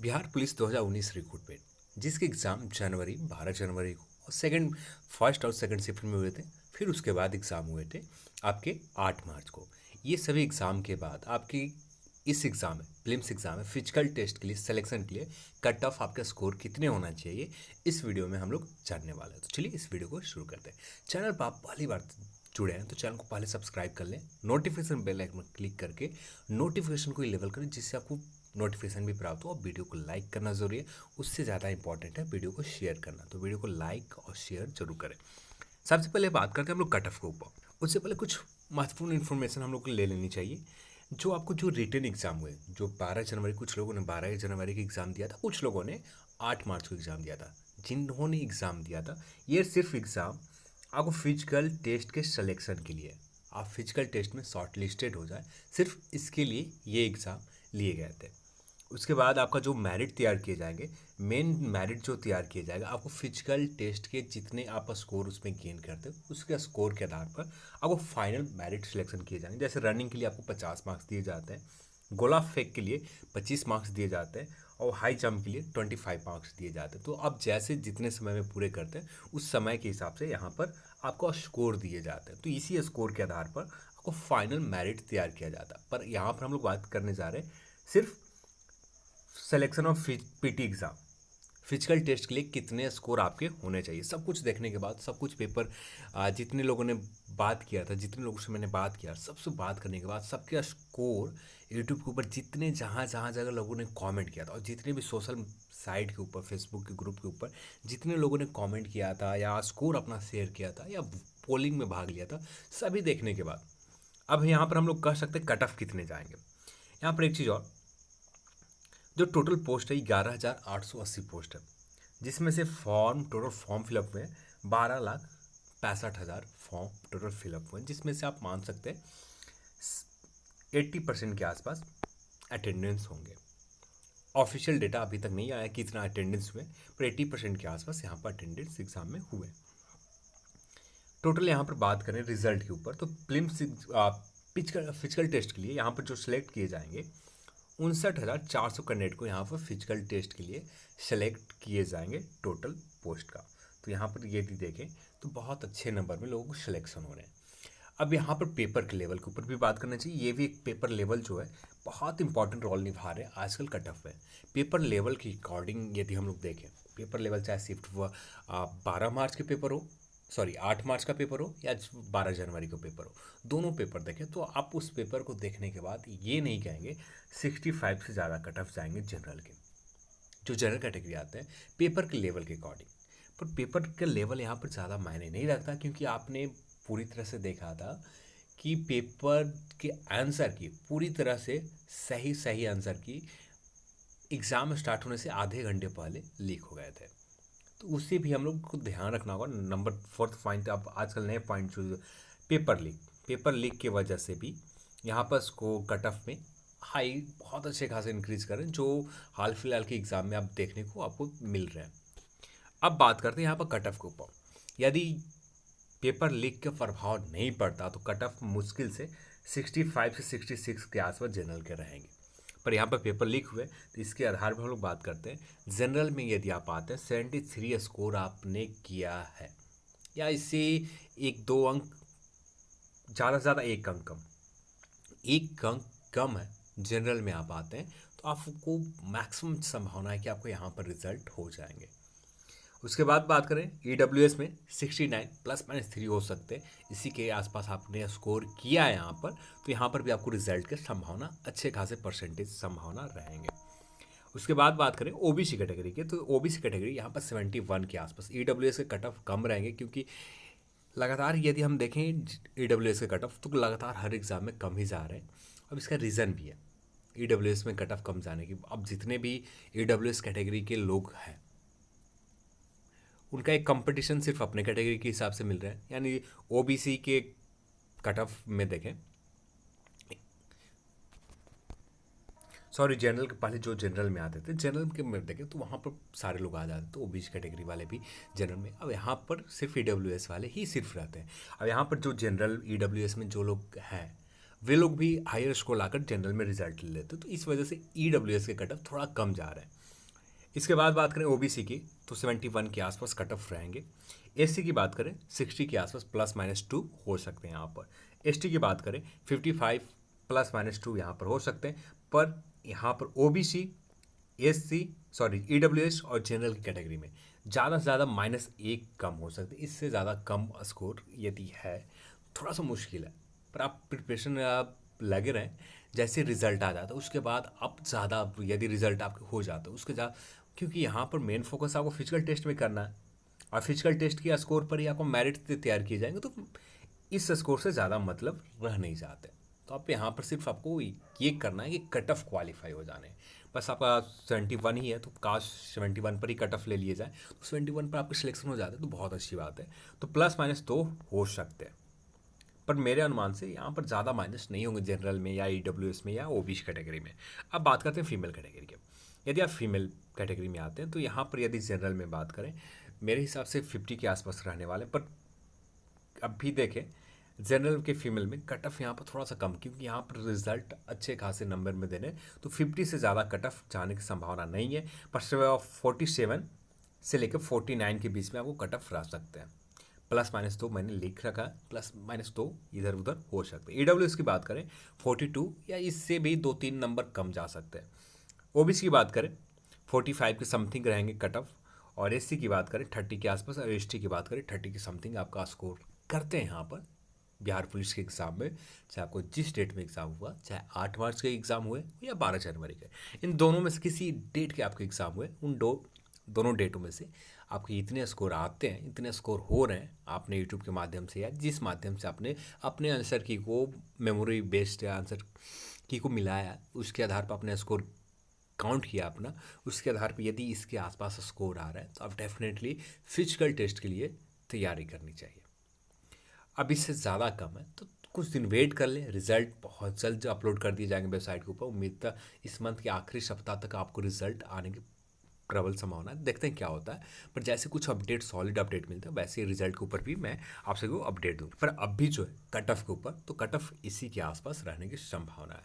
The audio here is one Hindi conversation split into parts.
बिहार पुलिस 2019 रिक्रूटमेंट, जिसके एग्ज़ाम 12 जनवरी को और सेकंड फर्स्ट और सेकंड शिफ्ट में हुए थे। फिर उसके बाद एग्ज़ाम हुए थे आपके 8 मार्च को। ये सभी एग्ज़ाम के बाद आपकी इस एग्ज़ाम में, प्रीलिम्स एग्ज़ाम में, फिजिकल टेस्ट के लिए, सिलेक्शन के लिए कट ऑफ आपका स्कोर कितने होना चाहिए, इस वीडियो में हम लोग जानने वाले हैं। तो चलिए इस वीडियो को शुरू करते हैं। चैनल पर आप पहली बार जुड़े हैं तो चैनल को पहले सब्सक्राइब कर लें, नोटिफिकेशन बेल आइकन पर क्लिक करके नोटिफिकेशन को लेवल करें, जिससे आपको नोटिफिकेशन भी प्राप्त हो। और वीडियो को लाइक करना ज़रूरी है, उससे ज़्यादा इंपॉर्टेंट है वीडियो को शेयर करना। तो वीडियो को लाइक और शेयर जरूर करें। सबसे पहले बात करते हैं हम लोग कट ऑफ के ऊपर। उससे पहले कुछ महत्वपूर्ण इन्फॉर्मेशन हम लोग को ले लेनी चाहिए। जो आपको जो रिटन एग्ज़ाम हुए, जो 12 जनवरी, कुछ लोगों ने 12 जनवरी का एग्ज़ाम दिया था, कुछ लोगों ने 8 मार्च को एग्ज़ाम दिया था। जिन्होंने एग्ज़ाम दिया था, ये सिर्फ एग्ज़ाम आपको फिजिकल टेस्ट के सिलेक्शन के लिए, आप फिजिकल टेस्ट में शॉर्ट लिस्टेड हो जाए, सिर्फ इसके लिए ये एग्ज़ाम लिए गए थे। उसके बाद आपका जो मेरिट तैयार किए जाएंगे, मेन मेरिट जो तैयार किया जाएगा, आपको फिजिकल टेस्ट के जितने आप स्कोर उसमें गेन करते हो, उसके स्कोर के आधार पर आपको फाइनल मेरिट सिलेक्शन किए जाएंगे। जैसे रनिंग के लिए आपको 50 मार्क्स दिए जाते हैं, गोला फेंक के लिए 25 मार्क्स दिए जाते हैं, और हाई जंप के लिए 25 मार्क्स दिए जाते हैं। तो आप जैसे जितने समय में पूरे करते हैं, उस समय के हिसाब से यहाँ पर आपको स्कोर दिए जाते हैं। तो इसी स्कोर के आधार पर आपको फाइनल मेरिट तैयार किया जाता है। पर यहाँ पर हम लोग बात करने जा रहे हैं सिर्फ selection of PT exam, physical test के लिए कितने स्कोर आपके होने चाहिए। सब कुछ देखने के बाद, सब कुछ पेपर जितने लोगों ने बात किया था, जितने लोगों से मैंने बात किया, सबसे बात करने के बाद सबके स्कोर यूट्यूब के ऊपर, जितने जहाँ जहाँ जगह लोगों ने कमेंट किया था, और जितने भी सोशल साइट के ऊपर, फेसबुक के ग्रुप के ऊपर जितने लोगों ने कमेंट किया था, या स्कोर अपना शेयर किया था, या पोलिंग में भाग लिया था, सभी देखने के बाद अब यहाँ पर हम लोग कह सकते हैं कट ऑफ कितने जाएंगे। यहाँ पर एक चीज़ और, जो टोटल पोस्ट है 11,880 पोस्ट है, जिसमें से टोटल फॉर्म फिलअप हुए 12,65,000 फॉर्म टोटल फिलअप हुए, जिसमें से आप मान सकते हैं 80% के आसपास अटेंडेंस होंगे। ऑफिशियल डेटा अभी तक नहीं आया कि इतना अटेंडेंस हुए, पर 80% के आसपास यहाँ पर अटेंडेंस एग्जाम में हुए। टोटल यहाँ पर बात करें रिजल्ट के ऊपर, तो प्रीलिम्स फिजिकल टेस्ट के लिए यहाँ पर जो सिलेक्ट किए जाएंगे, 59,400 कैंडिडेट को यहाँ पर फिजिकल टेस्ट के लिए सेलेक्ट किए जाएंगे टोटल पोस्ट का। तो यहाँ पर ये भी देखें तो बहुत अच्छे नंबर में लोगों को सिलेक्शन हो रहे हैं। अब यहाँ पर पेपर के लेवल के ऊपर भी बात करना चाहिए। ये भी एक पेपर लेवल जो है बहुत इंपॉर्टेंट रोल निभा रहे हैं आजकल कट ऑफ में। पेपर लेवल के अकॉर्डिंग यदि हम लोग देखें, पेपर लेवल चाहे शिफ्ट 12 मार्च के पेपर हो, सॉरी 8 मार्च का पेपर हो, या 12 जनवरी का पेपर हो, दोनों पेपर देखें तो आप उस पेपर को देखने के बाद ये नहीं कहेंगे 65 से ज़्यादा कट ऑफ जाएंगे जनरल के। जो जनरल कैटेगरी आते हैं पेपर के लेवल के अकॉर्डिंग, पर पेपर का लेवल यहाँ पर ज़्यादा मायने नहीं रखता, क्योंकि आपने पूरी तरह से देखा था कि पेपर के आंसर की पूरी तरह से सही सही आंसर की एग्ज़ाम स्टार्ट होने से आधे घंटे पहले लीक हो गए थे। तो उससे भी हम लोग को ध्यान रखना होगा। नंबर फोर्थ पॉइंट, अब आजकल नए पॉइंट जो पेपर लीक की वजह से भी यहाँ पर इसको कट ऑफ में हाई बहुत अच्छे खासे इंक्रीज करें, जो हाल फिलहाल के एग्ज़ाम में आप देखने को आपको मिल रहे हैं। अब बात करते हैं यहाँ पर कट ऑफ के ऊपर। यदि पेपर लीक का प्रभाव नहीं पड़ता तो कट ऑफ मुश्किल से 65 से 66 के आसपास जनरल के रहेंगे। पर यहाँ पर पेपर लीक हुए तो इसके आधार पर हम लोग बात करते हैं। जनरल में यदि आप आते हैं 73 स्कोर आपने किया है, या इससे एक दो अंक ज़्यादा से ज़्यादा एक अंक कम है, जनरल में आप आते हैं तो आपको मैक्सिमम संभावना है कि आपको यहाँ पर रिजल्ट हो जाएंगे। उसके बाद बात करें EWS में 69 ±3 हो सकते हैं, इसी के आसपास आपने स्कोर किया है यहाँ पर, तो यहाँ पर भी आपको रिजल्ट के संभावना अच्छे खासे परसेंटेज संभावना रहेंगे। उसके बाद बात करें OBC कैटेगरी के, तो OBC कैटेगरी यहाँ पर 71 के आसपास। EWS के कट ऑफ कम रहेंगे, क्योंकि लगातार यदि हम देखें EWS के कट ऑफ तो लगातार हर एग्ज़ाम में कम ही जा रहे हैं। अब इसका रीज़न भी है EWS में कट ऑफ कम जाने की। अब जितने भी EWS कैटेगरी के लोग हैं उनका एक कंपटीशन सिर्फ अपने कैटेगरी के हिसाब से मिल रहा है, यानी OBC के कट ऑफ में देखें, सॉरी जनरल के पहले जो जनरल में आते थे, जनरल के में देखें तो वहाँ पर सारे लोग आ जाते थे, तो OBC कैटेगरी वाले भी जनरल में। अब यहाँ पर सिर्फ EWS वाले ही सिर्फ रहते हैं। अब यहाँ पर जो जनरल EWS में जो लोग हैं वे लोग भी हायर स्कोर लाकर जनरल में रिजल्ट ले लेते, तो इस वजह से EWS के कट ऑफ थोड़ा कम जा रहे हैं। इसके बाद बात करें ओबीसी की तो 71 के आसपास कट ऑफ रहेंगे। एससी की बात करें 60 के आसपास +-2 हो सकते हैं यहाँ पर। एसटी की बात करें 55 +-2 यहाँ पर हो सकते हैं। पर यहाँ पर ओबीसी, एससी, सॉरी ईडब्ल्यूएस और जनरल की कैटेगरी में ज़्यादा से ज़्यादा -1 कम हो सकते हैं। इससे ज़्यादा कम स्कोर यदि है थोड़ा सा मुश्किल है, पर आप प्रिपरेशन आप लगे रहें। जैसे रिजल्ट आ जाता है उसके बाद अब ज़्यादा, यदि रिजल्ट आपके हो जाता है उसके ज़्यादा, क्योंकि यहाँ पर मेन फोकस आपको फिजिकल टेस्ट में करना है और फिजिकल टेस्ट के स्कोर पर ही आपको मेरिट तैयार किए जाएंगे, तो इस स्कोर से ज़्यादा मतलब रह नहीं जाते। तो आप यहाँ पर सिर्फ आपको ये करना है कि कट ऑफ क्वालिफाई हो जाने हैं। बस आपका 71 ही है तो काश 71 पर ही कट ऑफ ले लिए जाए, तो 71 पर आपका सिलेक्शन हो जाता है तो बहुत अच्छी बात है। तो +-2 हो सकते हैं, पर मेरे अनुमान से यहाँ पर ज़्यादा माइनस नहीं होंगे जनरल में या ईडब्ल्यूएस में या ओबीसी कैटेगरी में। अब बात करते हैं फीमेल कैटेगरी के। यदि आप फीमेल कैटेगरी में आते हैं तो यहाँ पर यदि जनरल में बात करें मेरे हिसाब से 50 के आसपास रहने वाले, पर अब भी देखें जनरल के फीमेल में कट ऑफ यहाँ पर थोड़ा सा कम, क्योंकि यहाँ पर रिजल्ट अच्छे खासे नंबर में देने, तो 50 से ज़्यादा कट ऑफ जाने की संभावना नहीं है। पर 47 से लेकर 49 के बीच में आपको कट ऑफ रह सकते हैं। +-2 मैंने लिख रखा है, +-2 इधर उधर हो सकते हैं। ईडब्ल्यूएस की बात करें 42 या इससे भी 2-3 नंबर कम जा सकते हैं। ओबीसी की बात करें 45 के समथिंग रहेंगे कट ऑफ, और एससी की बात करें 30 के आसपास, और एसटी की बात करें 30 के समथिंग आपका स्कोर करते हैं यहाँ पर बिहार पुलिस के एग्ज़ाम में। चाहे आपको जिस डेट में एग्ज़ाम हुआ, चाहे 8 मार्च के एग्ज़ाम हुए या 12 जनवरी के, इन दोनों में से किसी डेट के आपके एग्ज़ाम हुए, उन दोनों डेटों में से आपके इतने स्कोर आते हैं, इतने स्कोर हो रहे हैं, आपने यूट्यूब के माध्यम से या जिस माध्यम से आपने अपने आंसर की को मेमोरी बेस्ड आंसर की को मिलाया, उसके आधार पर अपने स्कोर काउंट किया अपना, उसके आधार पर यदि इसके आसपास स्कोर आ रहा है तो आप डेफिनेटली फिजिकल टेस्ट के लिए तैयारी करनी चाहिए। अब इससे ज़्यादा कम है तो कुछ दिन वेट कर लें, रिज़ल्ट बहुत जल्द अपलोड कर दिए जाएंगे वेबसाइट के ऊपर। उम्मीद था इस मंथ के आखिरी सप्ताह तक आपको रिजल्ट आने की प्रबल संभावना है, देखते हैं क्या होता है। पर जैसे कुछ अपडेट, सॉलिड अपडेट मिलता है, वैसे रिजल्ट के ऊपर भी मैं आप सभी को अपडेट दूँ। पर अब भी जो है कट ऑफ के ऊपर, तो कट ऑफ इसी के आसपास रहने की संभावना है।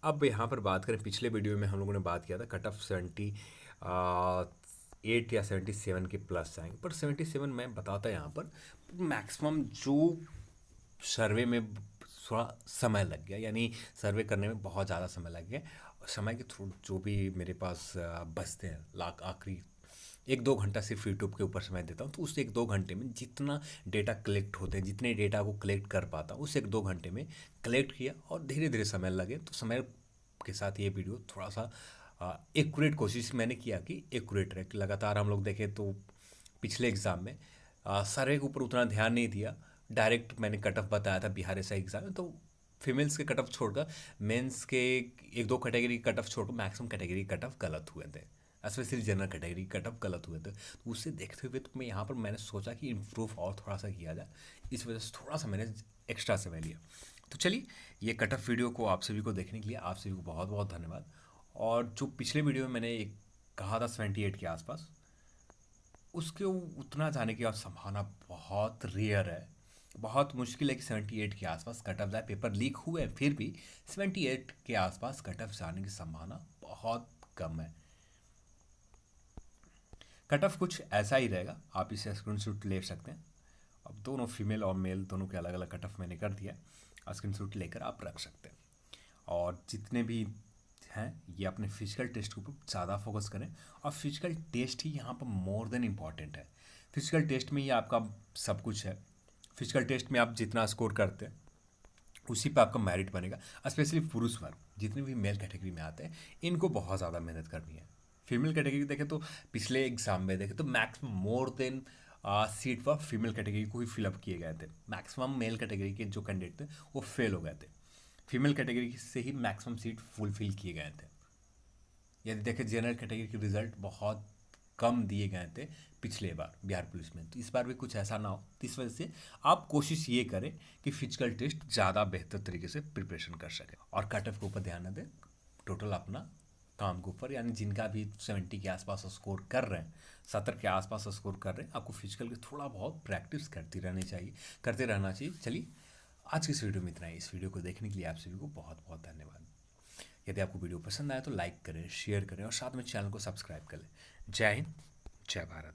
अब यहाँ पर बात करें, पिछले वीडियो में हम लोगों ने बात किया था कट ऑफ 78 या 77 के प्लस आएंगे, पर 77 मैं बताता यहाँ पर मैक्सिमम जो सर्वे में थोड़ा समय लग गया, यानी सर्वे करने में बहुत ज़्यादा समय लग गया। समय के थ्रू जो भी मेरे पास बचते हैं, लाख आखिरी 1-2 घंटा सिर्फ यूट्यूब के ऊपर समय देता हूँ, तो उस 1-2 घंटे में जितना डेटा कलेक्ट होते हैं, जितने डेटा को कलेक्ट कर पाता हूँ, उस 1-2 घंटे में कलेक्ट किया और धीरे धीरे समय लगे, तो समय के साथ ये वीडियो थोड़ा सा एक्यूरेट कोशिश मैंने किया कि एक्यूरेट रहे। कि लगातार हम लोग देखें तो पिछले एग्ज़ाम में सर्वे के ऊपर उतना ध्यान नहीं दिया, डायरेक्ट मैंने कट ऑफ बताया था बिहार ऐसा एग्ज़ाम में, तो फीमेल्स के कट ऑफ छोड़कर मेंस के 1-2 कैटेगरी कट ऑफ छोड़कर मैक्सिमम कैटेगरी कट ऑफ गलत हुए थे, specially general category cut off गलत हुए थे। तो उससे देखते हुए तो मैं यहाँ पर मैंने सोचा कि इम्प्रूव और थोड़ा सा किया जाए, इस वजह से थोड़ा सा मैंने एक्स्ट्रा समय लिया। तो चलिए, ये कट ऑफ वीडियो को आप सभी को देखने के लिए आप सभी को बहुत बहुत धन्यवाद। और जो पिछले वीडियो में मैंने एक कहा था 78 के आसपास, उसके उतना जाने की संभावना बहुत रेयर है, बहुत मुश्किल है कि 78 के आसपास कट ऑफ जाए। पेपर लीक हुए फिर भी 78 के आसपास कट ऑफ जाने की संभावना बहुत कम है। कट ऑफ कुछ ऐसा ही रहेगा, आप इसे स्क्रीनशॉट ले सकते हैं। अब दोनों फीमेल और मेल दोनों के अलग अलग कट ऑफ मैंने कर दिया, स्क्रीनशॉट लेकर आप रख सकते हैं। और जितने भी हैं ये अपने फिजिकल टेस्ट के ऊपर ज़्यादा फोकस करें, और फिजिकल टेस्ट ही यहाँ पर मोर देन इम्पॉर्टेंट है। फिजिकल टेस्ट में ही आपका सब कुछ है। फिजिकल टेस्ट में आप जितना स्कोर करते हैं उसी पे आपका मेरिट बनेगा। स्पेशली पुरुष वर्ग जितने भी मेल कैटेगरी में आते हैं, इनको बहुत ज़्यादा मेहनत करनी है। फीमेल कैटेगरी देखें तो पिछले एग्जाम में देखें तो मैक्सिमम मोर देन सीट वह फीमेल कैटेगरी को ही फिलअप किए गए थे। मैक्सिमम मेल कैटेगरी के जो कैंडिडेट थे वो फेल हो गए थे, फीमेल कैटेगरी से ही मैक्सिमम सीट फुलफिल किए गए थे। यदि देखें जनरल कैटेगरी के रिजल्ट बहुत कम दिए गए थे पिछले बार बिहार पुलिस में, तो इस बार भी कुछ ऐसा ना हो। तो इस वजह से आप कोशिश ये करें कि फिजिकल टेस्ट ज़्यादा बेहतर तरीके से प्रिपरेशन कर सकें, और कट ऑफ के ऊपर ध्यान न दें, टोटल अपना काम के ऊपर। यानी जिनका भी 70 के आसपास स्कोर कर रहे हैं, 70 के आसपास स्कोर कर रहे हैं, आपको फिजिकल की थोड़ा बहुत प्रैक्टिस करते रहना चाहिए। चलिए, आज की इस वीडियो में इतना ही। इस वीडियो को देखने के लिए आप सभी को बहुत बहुत धन्यवाद। यदि आपको वीडियो पसंद आया तो लाइक करें, शेयर करें और साथ में चैनल को सब्सक्राइब कर लें। जय हिंद, जय भारत।